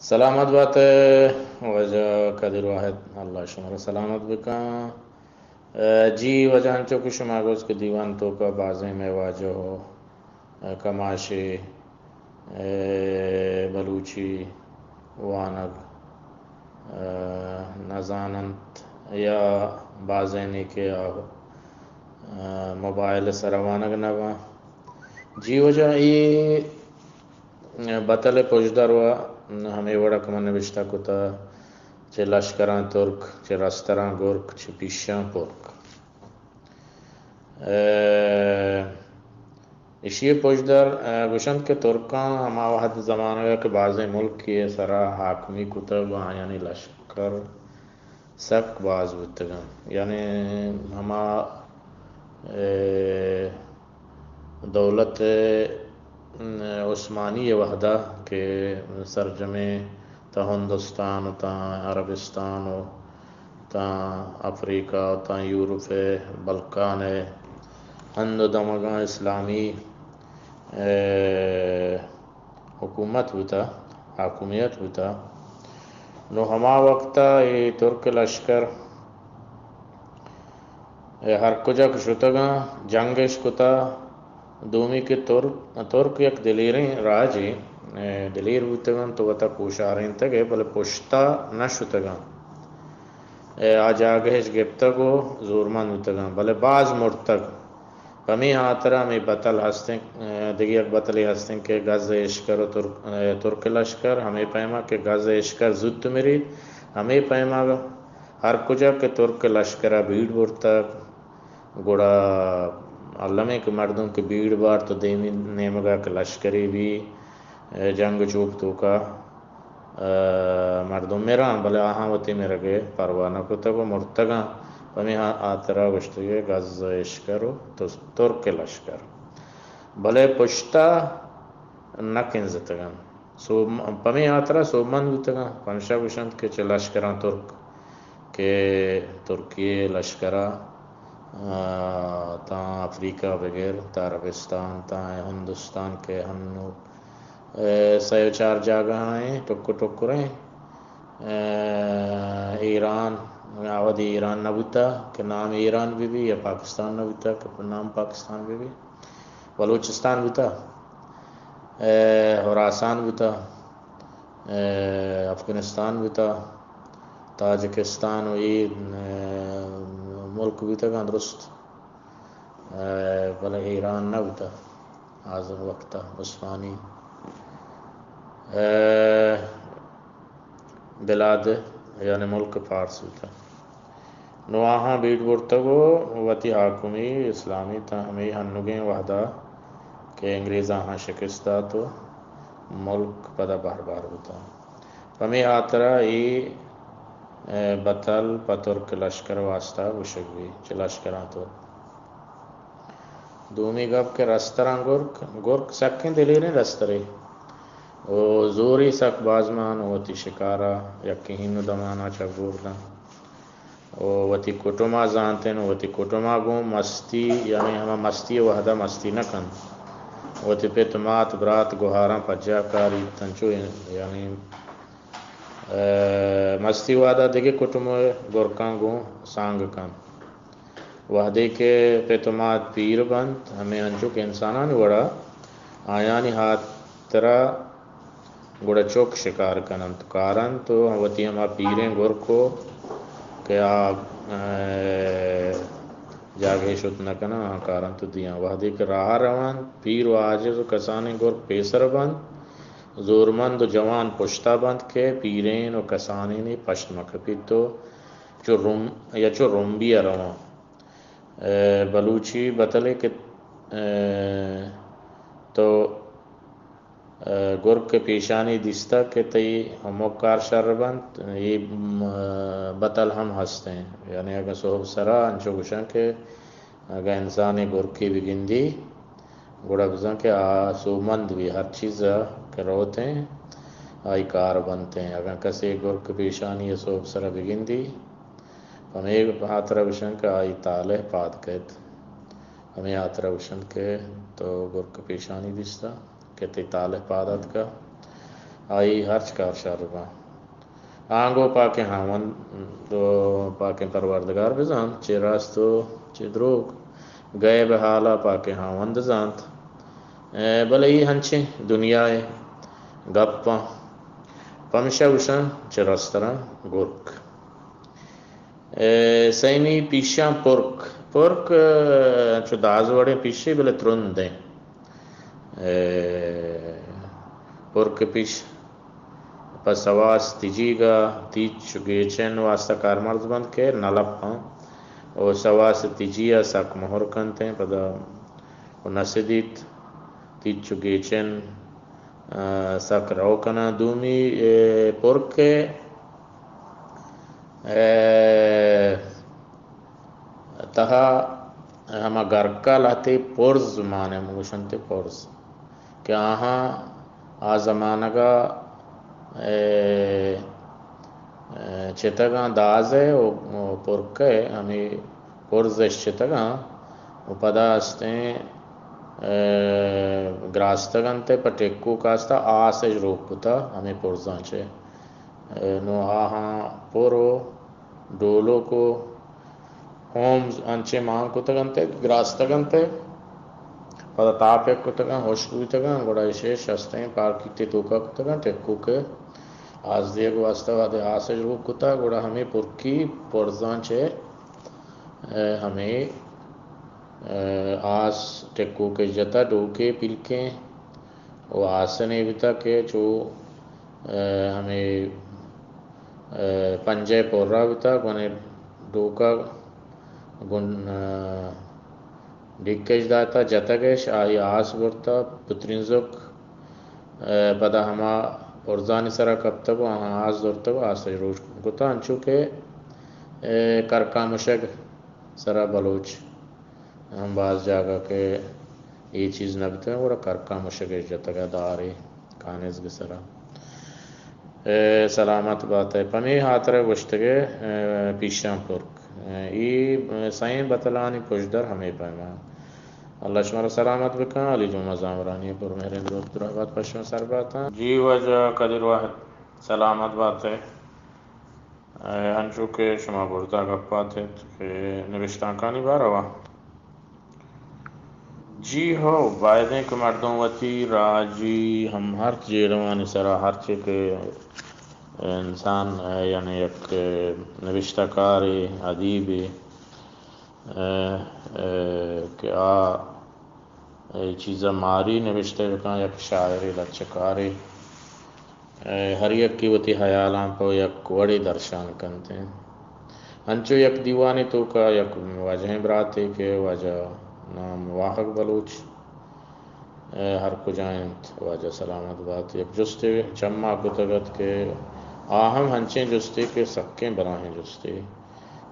سلامت بات وجہ قدر واحد اللہ شمار سلامت بکا جی وجہ ہنچو کہ شما گوز کے دیوان تو کا بازیں میں واجہ ہو کماشی بلوچی وانگ نزانت یا بازیں کے موبائل سروانگ نوا جی وجہ یہ بطل پوجدار ہوا ہمیں وڑا کمان نوشتہ کتا چھ لشکران ترک چھ رستران گرک چھ پیشان پرک اشیے پوجدار گوشند کے ترکان ہما وحد زمانہ کے بعض ملک کی سرا حاکمی کتب یعنی لشکر سک باز بتگن یعنی ہما دولت عثمانی وحدہ کے سرجمے تا ہندوستان تا عربستان تا افریقہ تا یورپ بلکان ہند دمگاں اسلامی حکومت ہوتا حاکمیت ہوتا نو ہما وقتا یہ ترک لشکر ہر کجا کشتگاں جنگش کتا دومی کے ترک یک دلیریں راجی دلیر ہوتگاں تو وطا کوشارین تگے بلے پشتا نشتگاں آجاگہش گپتگو زورمند ہوتگاں بلے باز مرتگ ہمیں آترا میں بطل ہستیں دیگی ایک بطلی ہستیں کہ گز اشکر و ترک لشکر ہمیں پیما کہ گز اشکر زد میری ہمیں پیما ہر کجا کہ ترک لشکرہ بھیڑ برتگ گوڑا علمے کے مردوں کے بھیڑ بار تو دیمی نیمگا کہ لشکری بھی جنگ چوک تو کا مردوں میرا بلے آہاں وطی میرا گئے پروانہ کتگو مرتگاں ہمیں آترا گشتگے گز اشکر و ترک لشکر بلے پشتا نکنزتگاں پمی آترا سومند ہوتگاں پنشا گوشند کے چھ لشکران ترک کہ ترکی لشکرہ تا افریقہ بغیر تا عربستان تا ہندوستان کے ہنو سیو چار جاگہ ہیں ٹکو رہیں ایران آودی ایران نبوتا کہ نام ایران بھی یا پاکستان نبوتا کہ نام پاکستان بھی بلوچستان بوتا خراسان بوتا افغانستان بوتا تاجکستان و یہ ملک بوتا گاں درست بلے ایران نہ بوتا حاضر وقتا عثمانی بلاد یعنی ملک فارس ہوتا نو آہاں بیٹ برتگو وطی حاکمی اسلامی تا ہمیں ہنگیں وحدہ کہ انگریز آہاں شکستہ تو ملک پدا بار بار ہوتا ہمیں آترا ای بطل پترک لشکر واسطہ وشگوی چھ لشکران تو دومی گب کے رستران گرک سکیں دلیریں رسترے او زوری سک بازمان وطی شکارہ یکی ہینو دمانا چک بوردن او وطی کٹوما زانتیں وطی کٹوما گوں مستی یعنی ہما مستی وحدہ مستی نکن وطی پیتمات برات گوھاراں پجا کاری تنچو یعنی مستی وحدہ دیکھے کٹوما گرکان گوں سانگ کن وحدے کے پیتمات پیر بند ہمیں انچو کہ انسانان وڑا آیانی ہاتھ ترا گوڑا چوک شکار کنن تو کارن تو وطی ہما پیریں گرکو کہ آپ جاگے شد نکنا کارن تو دیاں وحدے کے راہ روان پیر و عاجز و کسانی گرک پیسر بند زورمند و جوان پشتا بند کے پیرین و کسانی نے پشت مکپی تو چو رنبی روان بلوچی بطلے کہ تو گرک کے پیشانی دستا کہ تی ہموکار شر بند یہ بطل ہم ہستے ہیں یعنی اگر صحب سرا انچو گشن کہ اگر انسانی گرکی بھی گندی گوڑا بزن کہ سومند بھی ہر چیز کہ روتے ہیں آئی کار بنتے ہیں اگر کسی گرک پیشانی صحب سرا بھی گندی ہمیں آترا بشن کہ آئی تالے پاد کہت ہمیں آترا بشن کہ تو گرک پیشانی دستا کہ تی تالے پادت کا آئی ہرچ کار شربا آنگو پاک ہاون دو پاک پروردگار بزانت چی راستو چی دروگ گئے بحالا پاک ہاون دزانت بلے یہ ہنچے دنیا گپا پمشا وشن چی راستران گرک سیمی پیشان پرک چو داز وڑے پیشے بلے ترندیں پرک پیش پس سواس تیجیگا تیچ گیچن واسطہ کارمرز بند کے نلپاں اور سواس تیجیا ساک مہر کنتے پدا نسدیت تیچ گیچن ساک روکنا دومی پرک تہا ہما گرکا لاتے پرز مانے موشنتے پرز کہ آ زمانگا چتگاں داز ہے و پرک ہے ہمیں پرزش چتگاں و پدا ہستیں گراستگاں تے پٹیکو کاستا آسج روکتا ہمیں پرزاں چھے نو آہاں پورو ڈولو کو ہومز انچے مان کو تگنتے گراستگاں تے پدا تاپیک کو تگاں ہوشکوی تگاں گوڑا شیش ہستیں پارکیتی توکا کو تگاں ٹیکو کے آز دیگ واسطہ وادے آسج روک کتا گوڑا ہمیں پرکی پرزان چھے ہمیں آس ٹیکو کے جتا ڈوکے پلکیں و آسنے بیتا کہ چو ہمیں پنجے پورا بیتا گونے ڈوکا گن ڈکش داتا جتگش آئی آس برتا پترینزک پدا ہما پرزانی سرا کبتگو آس دورتگو آسج روش کتا انچو کہ کرکا مشگ سرا بلوچ ہم بعض جاگہ کہ یہ چیز نبتے ہیں گوڑا کرکا مشگ جتگا داری کانزگ سرا سلامت بات ہے پمی ہاتر گشتگے پیشان پرک ای سائیں بطلانی پشدر ہمیں پیمان اللہ شمار سلامت بکن علی جمعہ زامرانی پر میرے دوست درہبات پشم سر باتا جی وجہ قدر واحد سلامت بات ہے انچو کہ شما برتا گپات ہے کہ نوشتان کانی باروا جی ہو بائدیں کہ مردوں وطی راجی ہم ہر جیروانی سرا ہر چے کہ انسان یعنی ایک نوشتہ کاری ادیبی کہ چیزا ماری نوشتے بکن یک شاعری لچکاری ہر یک کی وتی حیالاں پو یک وڑی درشان کنتے ہیں انچو یک دیوانی تو کا یک واجہیں براتے کہ واجہ نام واحق بلوچ ہر کو جائنت واجہ سلامت بات یک جستے چمہ کو تگت کہ آہم ہنچیں جستے کہ سکیں براہیں جستے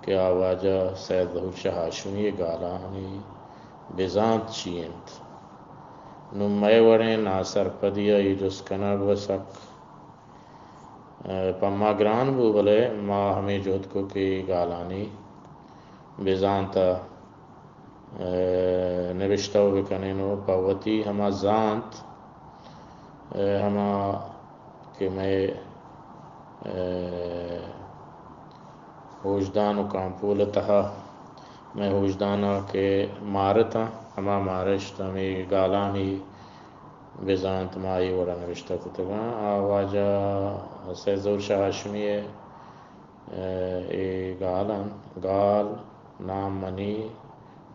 کہ آواجہ سید ظہور شاہ ہاشمی گالا ہمیں بیزانت چینت نمائے وڑیں ناصر پدیا ای جس کنگ و سک پما گران بو بلے ما ہمیں جہد کو کہ گالانی بیزانتا نوشتاو بکنینو پاوتی ہما زانت ہما کہ میں ہوجدان و کامپول تہا میں ہوجدانا کہ مارتا ہما مارشت ہمیں گالانی بیزانت مائی وڑا نوشتہ کتگاں آواجہ سید ظہور شاہ ہاشمی گالان گال نام منی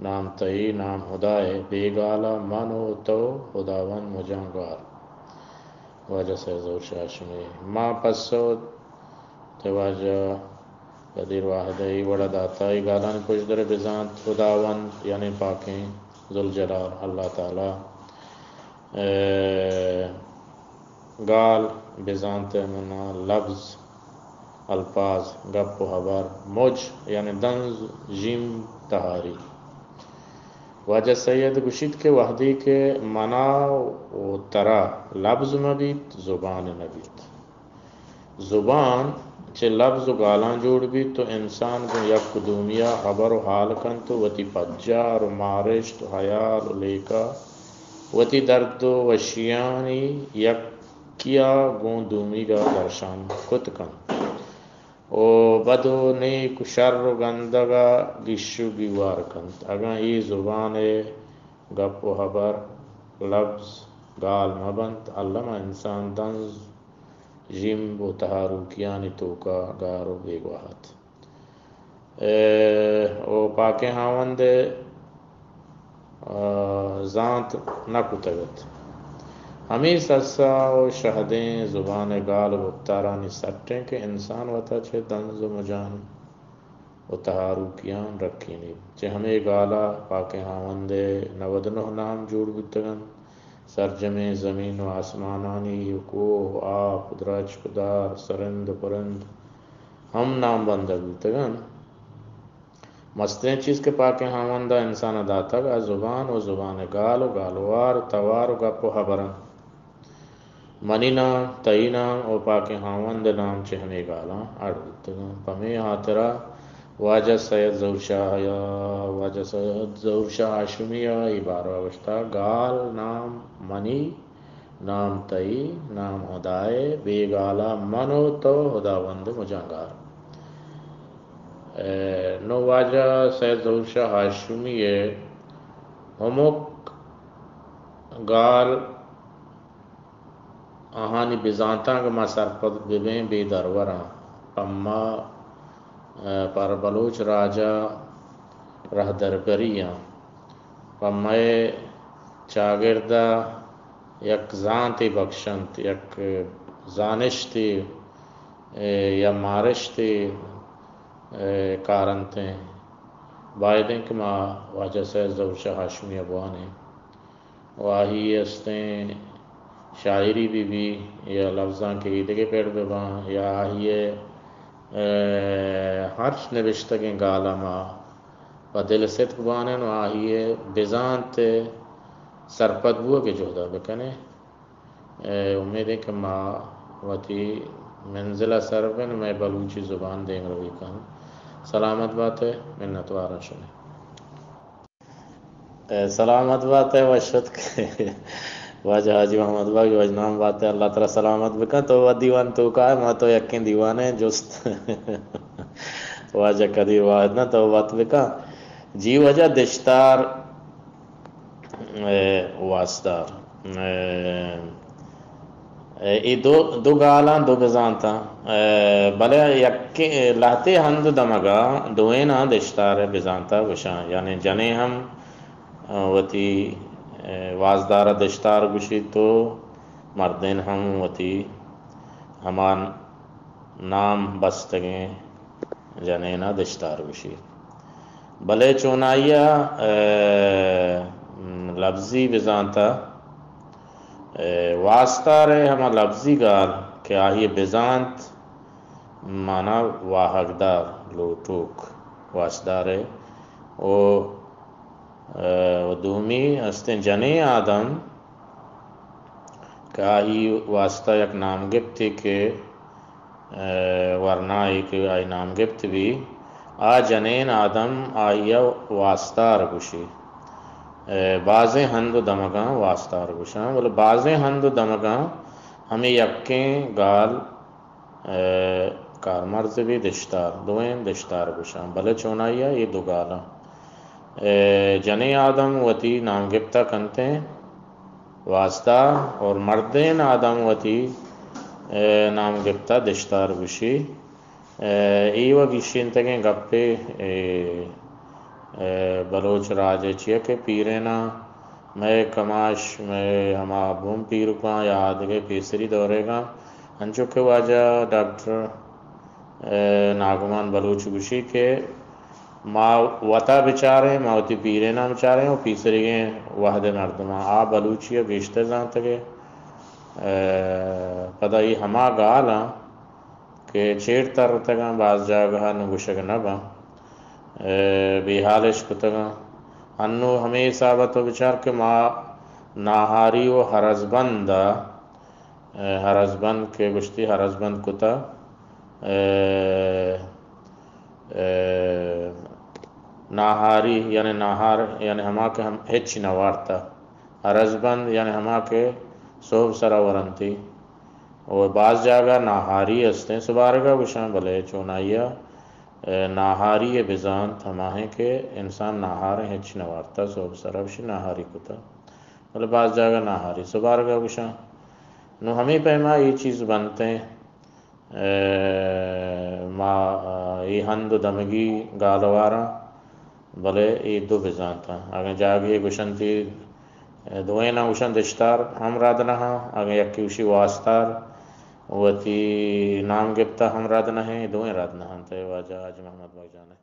نام تئی نام خدائے بے گالا منو تو خداون مجاں گال واجہ سید ظہور شاہ ہاشمی ماں پسو تواجہ قدیر واحدی وڑا داتائی گالانی پشدر بیزانت خداون یعنی پاکیں ذوالجلال اللہ تعالی گال بیزانت منا لفظ الفاظ گپ و حبر مجھ یعنی دنز جیم تہاری واجہ سید گشید کے وحدی کے منا و ترا لفظ مبیت زبان نبیت زبان چے لفظ و گالاں جوڑ بھی تو انسان کو یک قدومیہ خبر و حال کن تو وتی پجار و مارشت و حیال و لیکا وتی درد و وشیانی یک کیا گوں دومی گا درشان کت کن او بدو نیک شر گندگا گشو گیوار کند اگاں ای زبان گپ و حبر لفظ گال مبند علامہ انسان دنز جیم و تہاروکیانی توکا گارو بیگواہت او پاک ہاوند زانت نکتگت ہمیں سسا و شہدیں زبان گال و گفتارانی سٹیں کہ انسان وطا چھے دنز و مجان و تہاروکیان رکھینی چھے ہمیں گالا پاک ہاوند 99 نام جوڑ بتگن سرجم زمین و آسمانانی کوہ آپ درج کدار سرند پرند ہم نام بندہ بتگن مستیں چیز کے پاک ہاوندہ انسان ادا تک زبان و زبان گال و گالوار توار و گپ و حبرن منی نام تئی نام او پاک ہاوند نام چے ہمیں گالاں اڑ بتگن پمیں آترا واجہ سید ظہور شاہ یا واجہ سید ظہور شاہ ہاشمی ای بارہ وشتا گال نام منی نام تئی نام ہدائے بے گالا منو تو خداوند مجانگار نو واجہ سید ظہور شاہ ہاشمی ہمک گال آہانی بزانتاں گما سرپد ببیں بے دروراں پما پر بلوچ راجہ رہ دربریاں پمے چاگردہ یک زانتی بخشنت یک زانشتی یا مارشتی کارنتیں بائدیں کہ ما واجہ سید ظہور شاہ ہاشمی ابوانے واہی استیں شاعری بھی یا لفظاں کے عیدگے پیڑ بباں یا آہیے ہرچ نوشتگیں گالا ما و دل صدق بانن و آہیے بزانت سرپد بو کے جہدہ بکنے امید ہے کہ ما وتی منزلہ سربن میں بلوچی زبان دیں روی کن سلامت بات ہے منت وارا شنے سلامت بات ہے وشت کے واجہ حاجی محمد باغی واجہ نام بات ہے اللہ تعالیٰ سلامت بکن تو وہ دیوان تو کا ہے ما تو یقین دیوان ہے جست واجہ قدیر واحد نا تو بات بکا جی وجہ دشتار واسدار ای دو گالاں دو بزانتاں بلے یک لہتے ہند دمگا دوینا دشتار بزانتا گشاں یعنی جنے ہم وتی وازدار دشتار گشی تو مردین ہم وتی ہمان نام بستگیں جنینا دشتار گشی بلے چونائیا لفظی بزانتا واسطہ رہے ہما لفظی گال کہ آہی بزانت مانا واحقدار لوٹوک واسدار ہے او دومی استیں جنے آدم کہ آہی واسطہ یک نام گپتی کہ ورنائی کہ آئی نام گپت بھی آ جنین آدم آئیا واسطار گوشی بازیں ہند دمگاں واسطار گوشاں بولے بازیں ہند دمگاں ہمیں یکیں گال کارمرز بھی دشتار دویں دشتار گوشاں بلے چونائیا یہ دو گالاں جنے آدم وتی نام گپتا کنتیں واسطہ اور مردین آدم وتی نام گپتا دشتار گوشی ایوہ گشین تگیں گپے بلوچ راج چیئے کہ پیرینا میں کماش میں ہما بھوم پیرکاں یا آدھگے پیسری دورے گا ہنچو کہ واجہ ڈاکٹر ناگمان بلوچ گوشی کہ ما وطا بچاریں ما وتی پیرینا بچاریں اور پیسری گیں وحد مردماں آ بلوچی بیشتر زانتگے پدائی ہما گالاں کہ چیڑ تر تگاں بعض جاگہاں نگوشگ نباں بی حالش کتگاں انو ہمیں ثابت و بچار کہ ما ناہاری و ہرزبند ہرزبند کے گشتی ہرزبند کتا ناہاری یعنی ناہار یعنی ہما کہ ہم ہچ نوارتا ہرزبند یعنی ہما کہ صوب سرا ورنتی و بعض جاگا ناہاری ہستے سبارگا گوشاں بلے چونائیا ناہاری بزانت ہما ہیں کہ انسان ناہاریں ہچ نوارتا صوب سربش ناہاری کتا بلے بعض جاگا ناہاری سبارگا گوشاں نو ہمیں پیما یہ چیز بنتے ہیں ما یہ ہند دمگی گالوارا بلے یہ دو بزانتا اگر جاگے گوشن تی دوئیں نہ گوشن دشتار ہم راد نہا اگر یکی وشی واسطار وتی نام گپتا ہم راد نہیں دوئیں راد نہا تے واجہ حاج محمد باگ جانے